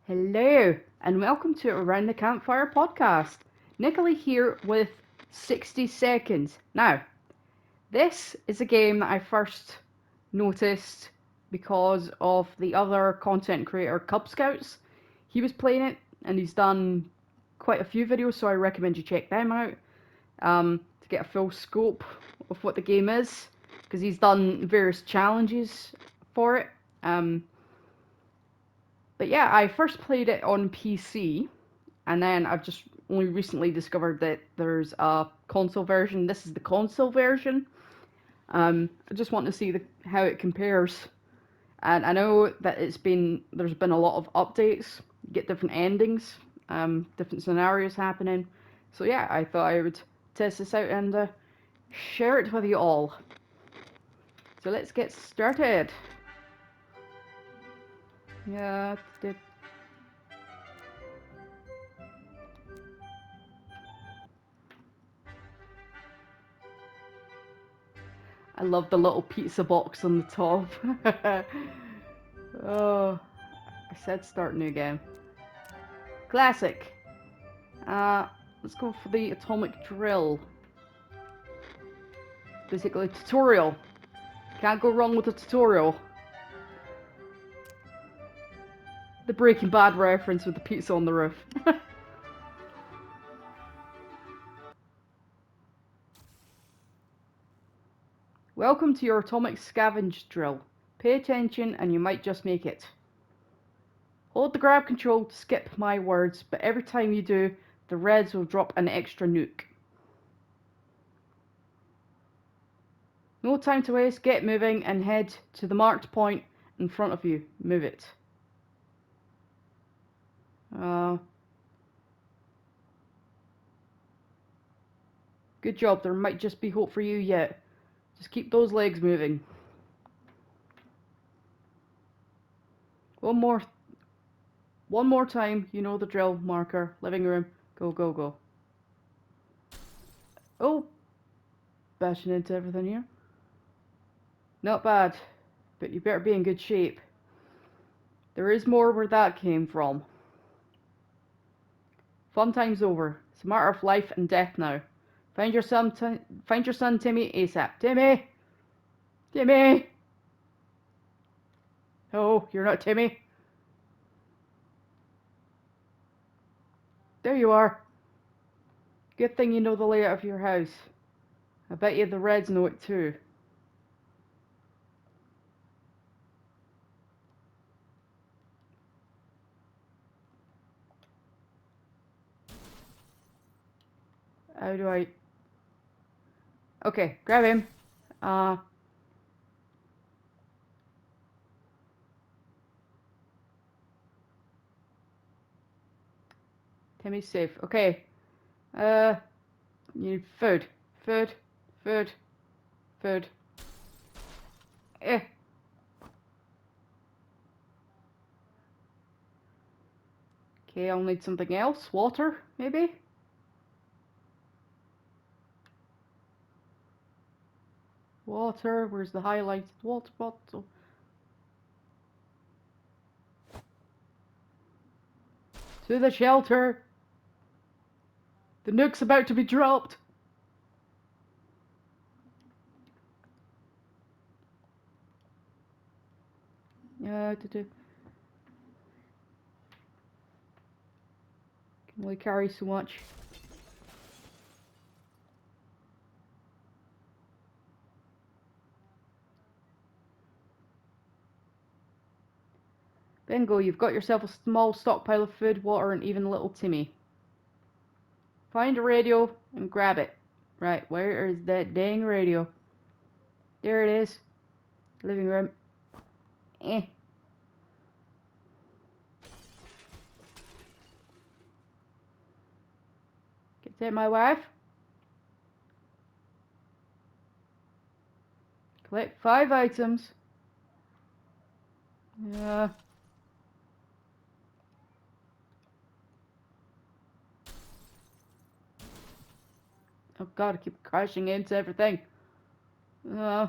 Hello, and welcome to Around the Campfire podcast. Nicola here with 60 seconds. Now, this is a game that I first noticed because of the other content creator, Cub Scouts. He was playing it, and he's done quite a few videos, so I recommend you check them out to get a full scope of what the game is, because he's done various challenges for it. But yeah, I first played it on PC, and then I've just only recently discovered that there's a console version. This is the console version. I just want to see how it compares. And I know that there's been a lot of updates. You get different endings, different scenarios happening. So yeah, I thought I would test this out and share it with you all. So let's get started. Yeah. I love the little pizza box on the top. Oh, I said start new game. Classic. Let's go for the atomic drill. Basically, a tutorial. Can't go wrong with a tutorial. The Breaking Bad reference with the pizza on the roof. Welcome to your atomic scavenge drill. Pay attention and you might just make it. Hold the grab control to skip my words, but every time you do, the reds will drop an extra nuke. No time to waste, get moving and head to the marked point in front of you. Move it. Good job, there might just be hope for you yet. Just keep those legs moving. One more time, you know the drill. Marker, living room, go, go, go. Oh, bashing into everything here. Not bad, but you better be in good shape. There is more where that came from. Fun time's over. It's a matter of life and death now. Find your son Timmy ASAP. Timmy! Timmy! Oh, you're not Timmy. There you are. Good thing you know the layout of your house. I bet you the Reds know it too. How do I... Okay, grab him. Timmy's safe. Okay. You need food. Food. Food. Food. Eh. Okay, I'll need something else. Water, maybe? Water, where's the highlighted water bottle? To the shelter! The nuke's about to be dropped! Can only carry so much. Bingo, you've got yourself a small stockpile of food, water, and even little Timmy. Find a radio and grab it. Right, where is that dang radio? There it is. Living room. Eh. Get that, my wife. Collect 5 items. Yeah. Oh god, I keep crashing into everything. Uh.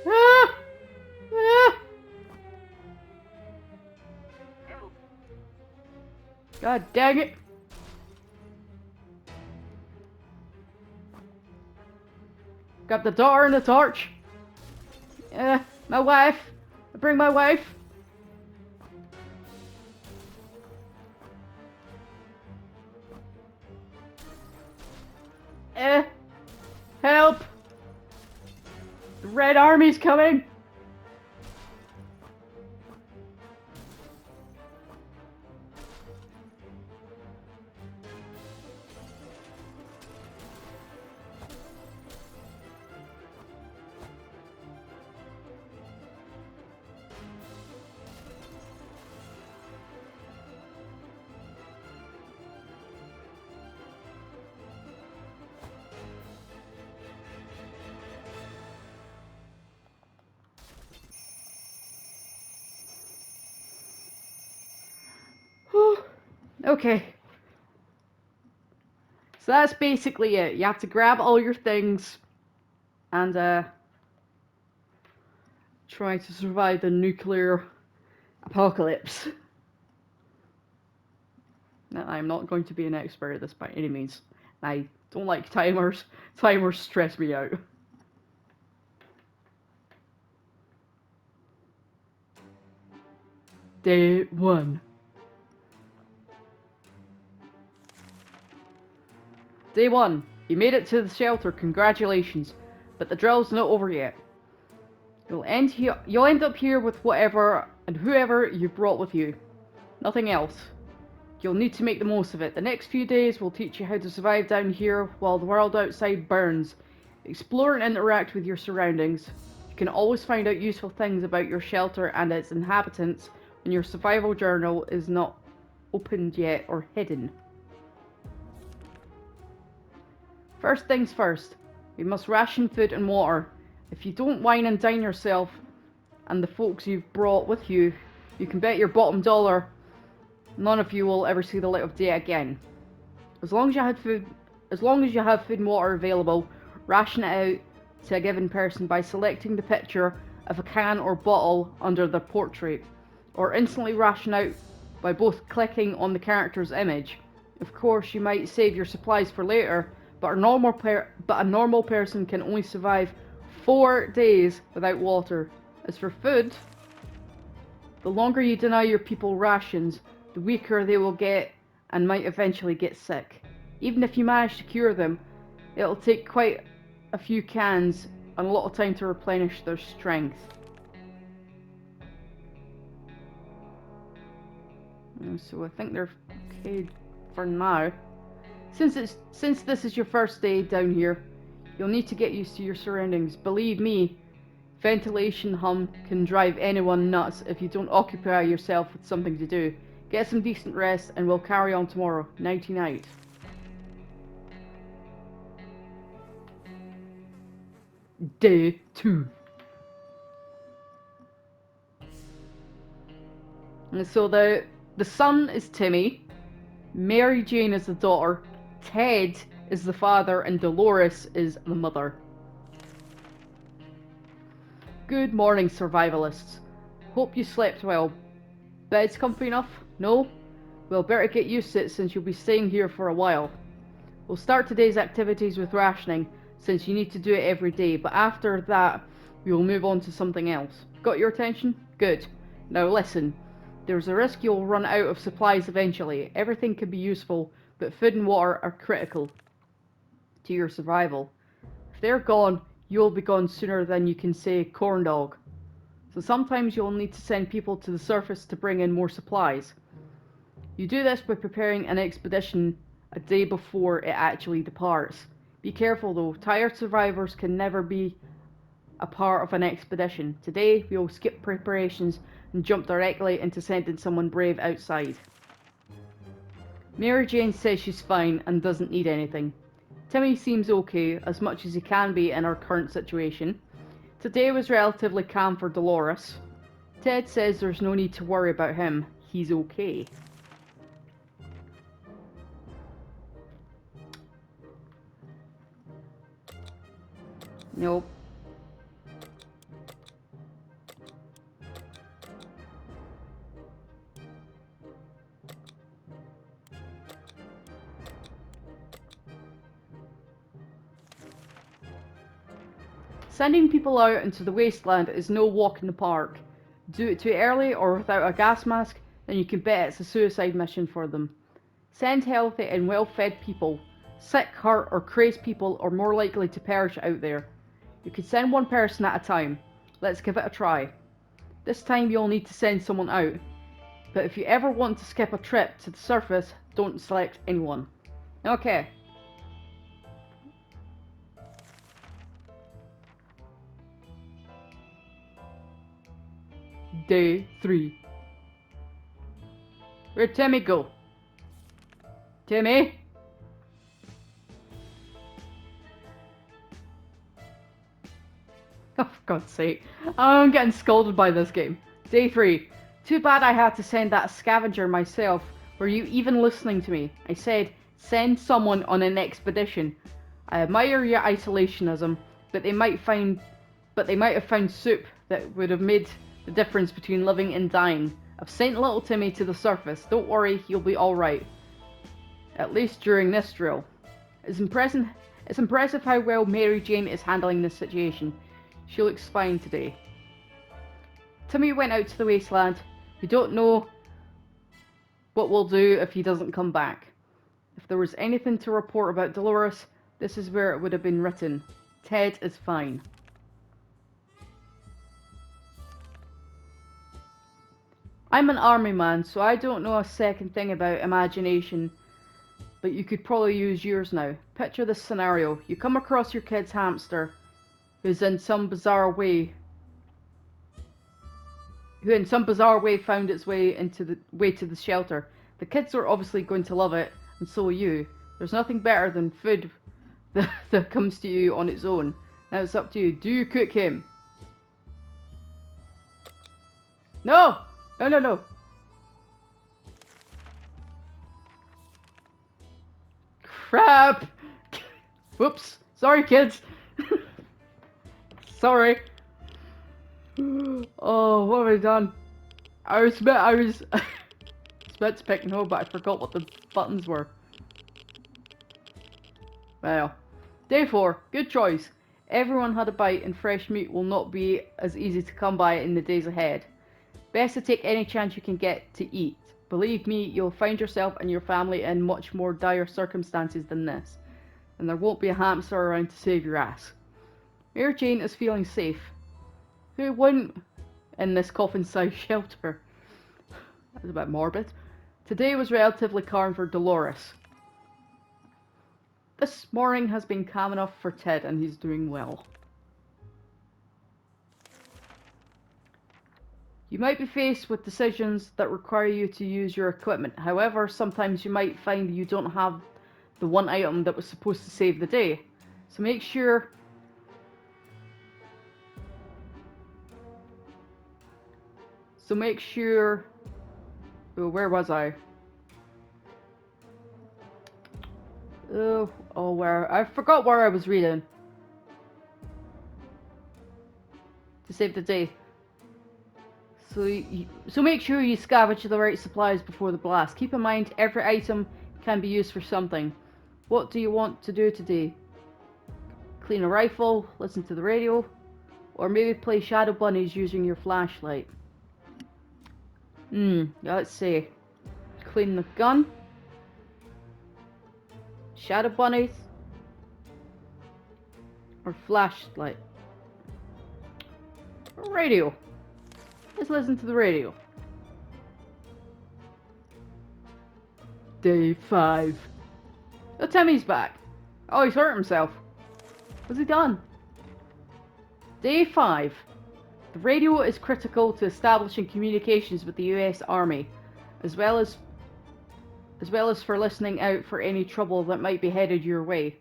Ah! God dang it! Got the daughter and the torch. My wife. I bring my wife. Help! The Red Army's coming. Okay. So that's basically it. You have to grab all your things and try to survive the nuclear apocalypse. Now, I'm not going to be an expert at this by any means. I don't like timers. Timers stress me out. Day 1. Day 1. You made it to the shelter, congratulations. But the drill's not over yet. You'll end up here with whatever and whoever you brought with you. Nothing else. You'll need to make the most of it. The next few days will teach you how to survive down here while the world outside burns. Explore and interact with your surroundings. You can always find out useful things about your shelter and its inhabitants when your survival journal is not opened yet or hidden. First things first, you must ration food and water. If you don't wine and dine yourself and the folks you've brought with you, you can bet your bottom dollar none of you will ever see the light of day again. As long as you have food and water available, ration it out to a given person by selecting the picture of a can or bottle under their portrait, or instantly ration out by both clicking on the character's image. Of course, you might save your supplies for later, but a normal person can only survive 4 days without water. As for food, the longer you deny your people rations, the weaker they will get and might eventually get sick. Even if you manage to cure them, it'll take quite a few cans and a lot of time to replenish their strength. So I think they're okay for now. Since this is your first day down here, you'll need to get used to your surroundings. Believe me, ventilation hum can drive anyone nuts if you don't occupy yourself with something to do. Get some decent rest and we'll carry on tomorrow. Nighty night. Day 2. And so the son is Timmy, Mary Jane is the daughter, Ted is the father, and Dolores is the mother. Good morning, survivalists. Hope you slept well. Bed's comfy enough? No? Well, better get used to it since you'll be staying here for a while. We'll start today's activities with rationing, since you need to do it every day, but after that, we will move on to something else. Got your attention? Good. Now listen. There's a risk you'll run out of supplies eventually. Everything can be useful, but food and water are critical to your survival. If they're gone, you'll be gone sooner than you can say corn dog. So sometimes you'll need to send people to the surface to bring in more supplies. You do this by preparing an expedition a day before it actually departs. Be careful though, tired survivors can never be a part of an expedition. Today we will skip preparations and jump directly into sending someone brave outside. Mary Jane says she's fine and doesn't need anything. Timmy seems okay, as much as he can be in our current situation. Today was relatively calm for Dolores. Ted says there's no need to worry about him. He's okay. Nope. Sending people out into the wasteland is no walk in the park. Do it too early or without a gas mask, then you can bet it's a suicide mission for them. Send healthy and well-fed people. Sick, hurt, or crazed people are more likely to perish out there. You can send one person at a time. Let's give it a try. This time you'll need to send someone out. But if you ever want to skip a trip to the surface, don't select anyone. Okay. Day 3. Where'd Timmy go? Timmy? Oh, for God's sake. I'm getting scolded by this game. Day 3. Too bad I had to send that scavenger myself. Were you even listening to me? I said, send someone on an expedition. I admire your isolationism, but they might have found soup that would have made the difference between living and dying. I've sent little Timmy to the surface. Don't worry, he'll be alright. At least during this drill. It's impressive how well Mary Jane is handling this situation. She looks fine today. Timmy went out to the wasteland. We don't know what we'll do if he doesn't come back. If there was anything to report about Dolores, this is where it would have been written. Ted is fine. I'm an army man, so I don't know a second thing about imagination, but you could probably use yours now. Picture this scenario. You come across your kid's hamster, who in some bizarre way found its way to the shelter. The kids are obviously going to love it, and so are you. There's nothing better than food that comes to you on its own. Now it's up to you. Do you cook him? No! No, no, no. Crap! Whoops. Sorry, kids. Sorry. Oh, what have I done? I was meant to pick no, but I forgot what the buttons were. Well, day 4. Good choice. Everyone had a bite, and fresh meat will not be as easy to come by in the days ahead. Best to take any chance you can get to eat. Believe me, you'll find yourself and your family in much more dire circumstances than this. And there won't be a hamster around to save your ass. Mary Jane is feeling safe. Who wouldn't in this coffin-sized shelter? That's a bit morbid. Today was relatively calm for Dolores. This morning has been calm enough for Ted, and he's doing well. You might be faced with decisions that require you to use your equipment. However, sometimes you might find you don't have the one item that was supposed to save the day. So make sure oh, where was I? Where? I forgot where I was reading. To save the day. So make sure you scavenge the right supplies before the blast. Keep in mind, every item can be used for something. What do you want to do today? Clean a rifle, listen to the radio, or maybe play Shadow Bunnies using your flashlight. Let's see. Clean the gun. Shadow Bunnies. Or flashlight. Radio. Let's listen to the radio. Day 5. Oh, Timmy's back. Oh, he's hurt himself. What's he done? Day 5. The radio is critical to establishing communications with the US Army, as well as for listening out for any trouble that might be headed your way.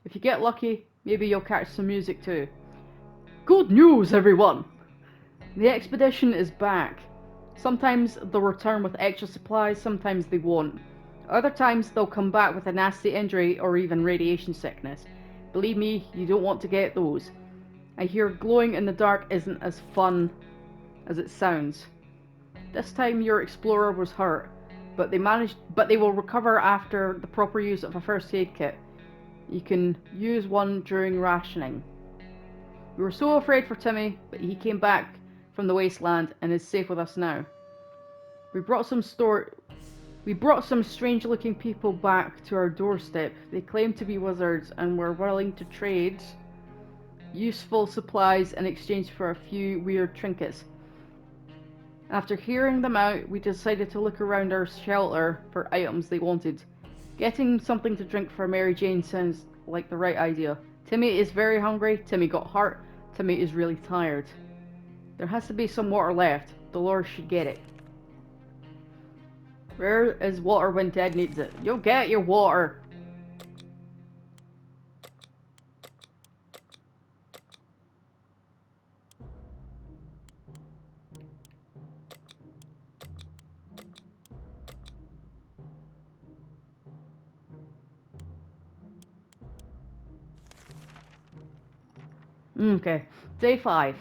If you get lucky, maybe you'll catch some music too. Good news, everyone! The expedition is back. Sometimes they'll return with extra supplies, sometimes they won't. Other times they'll come back with a nasty injury or even radiation sickness. Believe me, you don't want to get those. I hear glowing in the dark isn't as fun as it sounds. This time your explorer was hurt, but they will recover after the proper use of a first aid kit. You can use one during rationing. We were so afraid for Timmy, but he came back from the wasteland and is safe with us now. We brought some strange-looking people back to our doorstep. They claimed to be wizards and were willing to trade useful supplies in exchange for a few weird trinkets. After hearing them out, we decided to look around our shelter for items they wanted. Getting something to drink for Mary Jane sounds like the right idea. Timmy is very hungry, Timmy got hurt, Timmy is really tired. There has to be some water left. Dolores should get it. Where is water when Ted needs it? You'll get your water. Okay, day 5.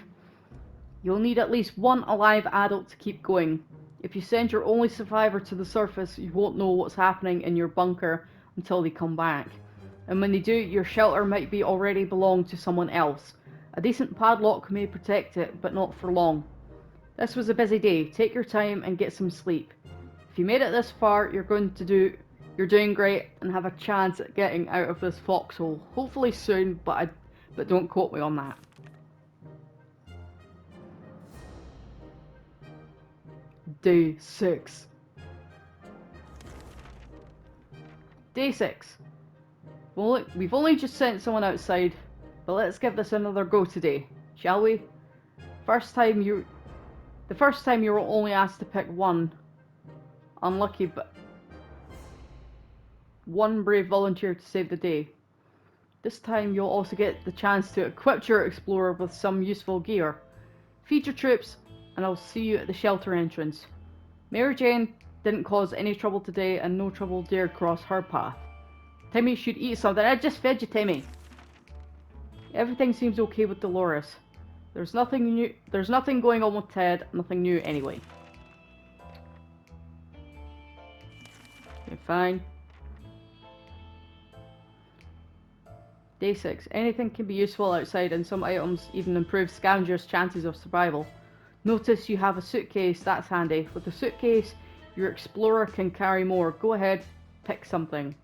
You'll need at least one alive adult to keep going. If you send your only survivor to the surface, you won't know what's happening in your bunker until they come back. And when they do, your shelter might be already belong to someone else. A decent padlock may protect it, but not for long. This was a busy day. Take your time and get some sleep. If you made it this far, you're doing great and have a chance at getting out of this foxhole. Hopefully soon, but don't quote me on that. Day 6. Day 6. Well, we've only just sent someone outside, but let's give this another go today, shall we? The first time you were only asked to pick one. Unlucky, but one brave volunteer to save the day. This time you'll also get the chance to equip your explorer with some useful gear. Feed your troops, and I'll see you at the shelter entrance. Mary Jane didn't cause any trouble today, and no trouble dared cross her path. Timmy should eat something. I just fed you, Timmy. Everything seems okay with Dolores. There's nothing going on with Ted. Nothing new anyway. Okay, fine. Day 6. Anything can be useful outside, and some items even improve scavengers' chances of survival. Notice you have a suitcase. That's handy. With the suitcase, your explorer can carry more. Go ahead, pick something.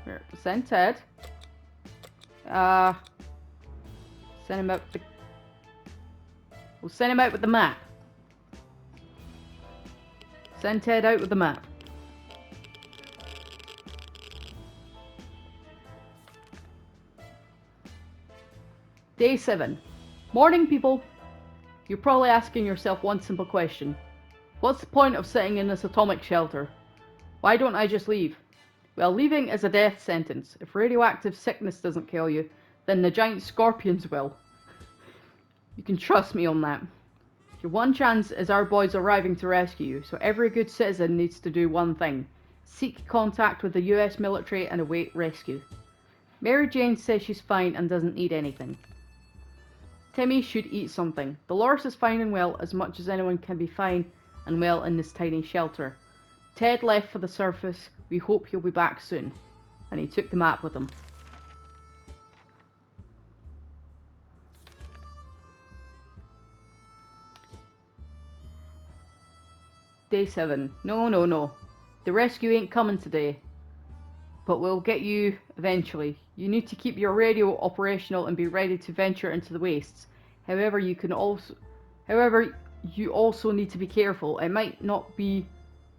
Here, send Ted. Send him out. We'll send him out with the map. Send Ted out with the map. Day 7. Morning, people. You're probably asking yourself one simple question. What's the point of sitting in this atomic shelter? Why don't I just leave? Well, leaving is a death sentence. If radioactive sickness doesn't kill you, then the giant scorpions will. You can trust me on that. Your one chance is our boys arriving to rescue you, so every good citizen needs to do one thing. Seek contact with the US military and await rescue. Mary Jane says she's fine and doesn't need anything. Timmy should eat something. Dolores is fine and well, as much as anyone can be fine and well in this tiny shelter. Ted left for the surface. We hope he'll be back soon. And he took the map with him. Day 7. No. The rescue ain't coming today. But we'll get you eventually. You need to keep your radio operational and be ready to venture into the wastes. However, you also need to be careful. It might not be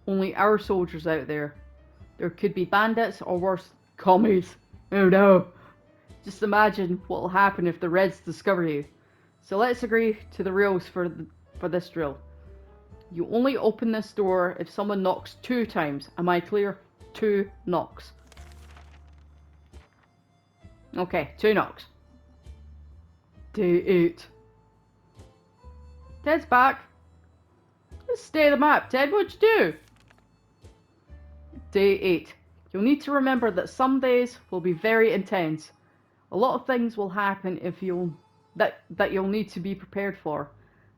only our soldiers out there. There could be bandits or worse, commies. Oh no. Just imagine what will happen if the Reds discover you. So let's agree to the rules for this drill. You only open this door if someone knocks 2 times. Am I clear? 2 knocks. Okay, 2 knocks. Day 8. Ted's back. Let's stay the map. Ted, what'd you do? Day 8. You'll need to remember that some days will be very intense. A lot of things will happen that you'll need to be prepared for.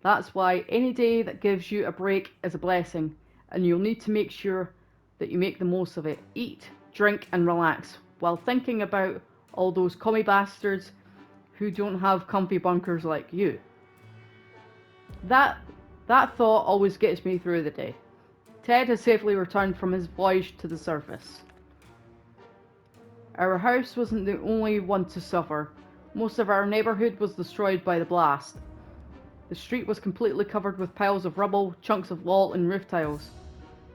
That's why any day that gives you a break is a blessing, and you'll need to make sure that you make the most of it. Eat, drink, and relax while thinking about all those commie bastards who don't have comfy bunkers like you. That thought always gets me through the day. Ted has safely returned from his voyage to the surface. Our house wasn't the only one to suffer. Most of our neighbourhood was destroyed by the blast. The street was completely covered with piles of rubble, chunks of wall and roof tiles.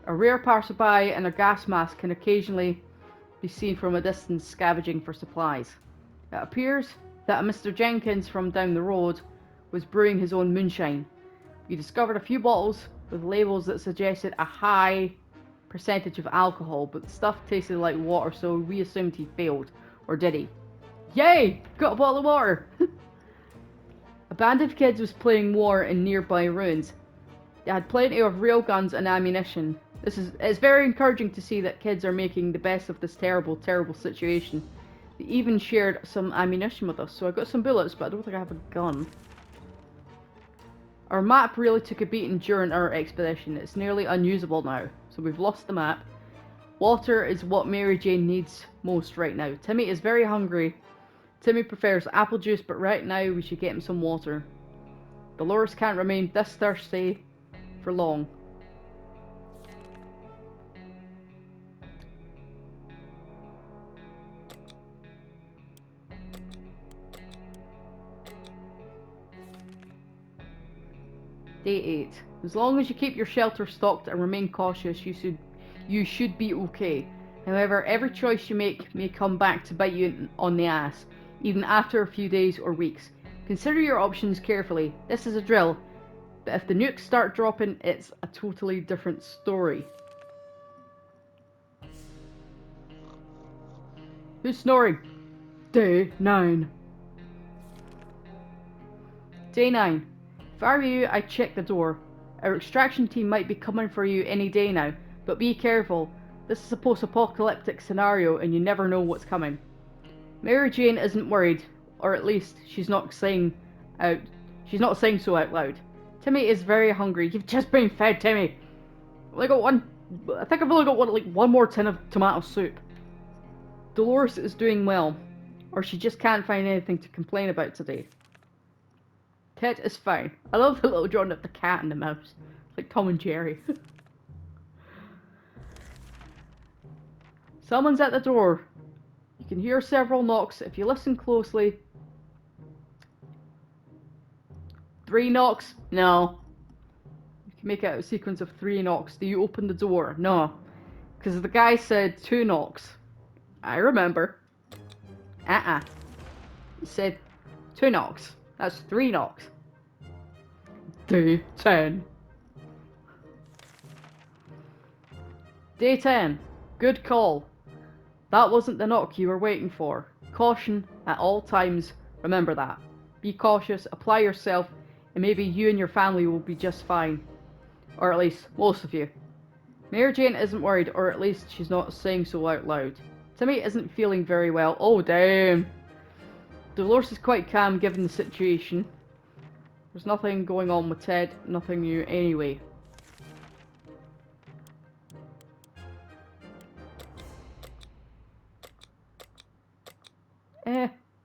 A rare passerby in a gas mask can occasionally be seen from a distance scavenging for supplies. It appears that a Mr. Jenkins from down the road was brewing his own moonshine. We discovered a few bottles with labels that suggested a high percentage of alcohol, but the stuff tasted like water, so we assumed he failed. Or did he? Yay! Got a bottle of water! A band of kids was playing war in nearby ruins. They had plenty of real guns and ammunition. It's very encouraging to see that kids are making the best of this terrible, terrible situation. They even shared some ammunition with us, so I got some bullets, but I don't think I have a gun. Our map really took a beating during our expedition. It's nearly unusable now, so we've lost the map. Water is what Mary Jane needs most right now. Timmy is very hungry. Timmy prefers apple juice, but right now we should get him some water. Dolores can't remain this thirsty for long. Day 8. As long as you keep your shelter stocked and remain cautious, you should be okay. However, every choice you make may come back to bite you on the ass, even after a few days or weeks. Consider your options carefully. This is a drill, but if the nukes start dropping, it's a totally different story. Who's snoring? Day 9. Day 9. If I were you, I'd check the door. Our extraction team might be coming for you any day now, but be careful. This is a post-apocalyptic scenario and you never know what's coming. Mary Jane isn't worried, or at least she's not saying so out loud. Timmy is very hungry. You've just been fed, Timmy. I think I've only got one more tin of tomato soup. Dolores is doing well, or she just can't find anything to complain about today. Ted is fine. I love the little drawing of the cat and the mouse. Like Tom and Jerry. Someone's at the door. You can hear several knocks if you listen closely. 3 knocks? No. You can make out a sequence of 3 knocks. Do you open the door? No. Because the guy said 2 knocks. I remember. He said 2 knocks. That's 3 knocks. Day 10. Day 10. Good call. That wasn't the knock you were waiting for. Caution at all times. Remember that. Be cautious, apply yourself, and maybe you and your family will be just fine. Or at least, most of you. Mary Jane isn't worried, or at least she's not saying so out loud. Timmy isn't feeling very well. Oh, damn. Dolores is quite calm given the situation. There's nothing going on with Ted, nothing new anyway.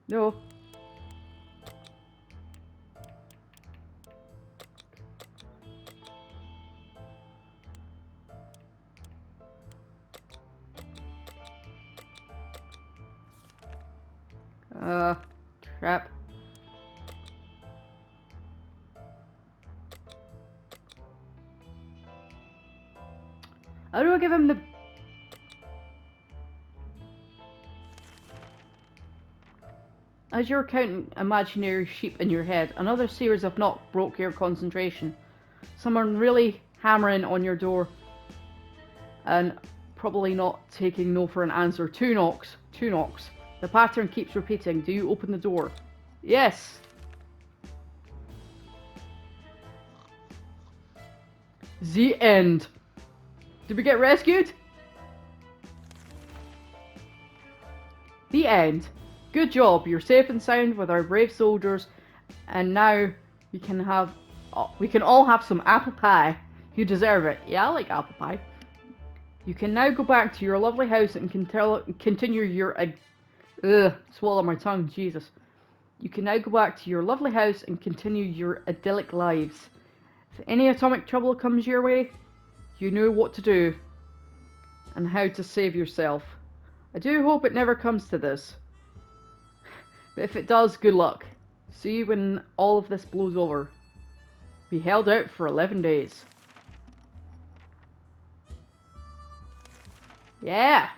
No. Crap. How do I give him the... As you're counting imaginary sheep in your head, another series of knocks broke your concentration. Someone really hammering on your door and probably not taking no for an answer. 2 knocks. 2 knocks. The pattern keeps repeating. Do you open the door? Yes. The end. Did we get rescued? The end. Good job. You're safe and sound with our brave soldiers, and now we can all have some apple pie. You deserve it. Yeah, I like apple pie. You can now go back to your lovely house and continue your swallow my tongue, Jesus. You can now go back to your lovely house and continue your idyllic lives. If any atomic trouble comes your way, you know what to do and how to save yourself. I do hope it never comes to this. But if it does, good luck. See you when all of this blows over. We held out for 11 days. Yeah!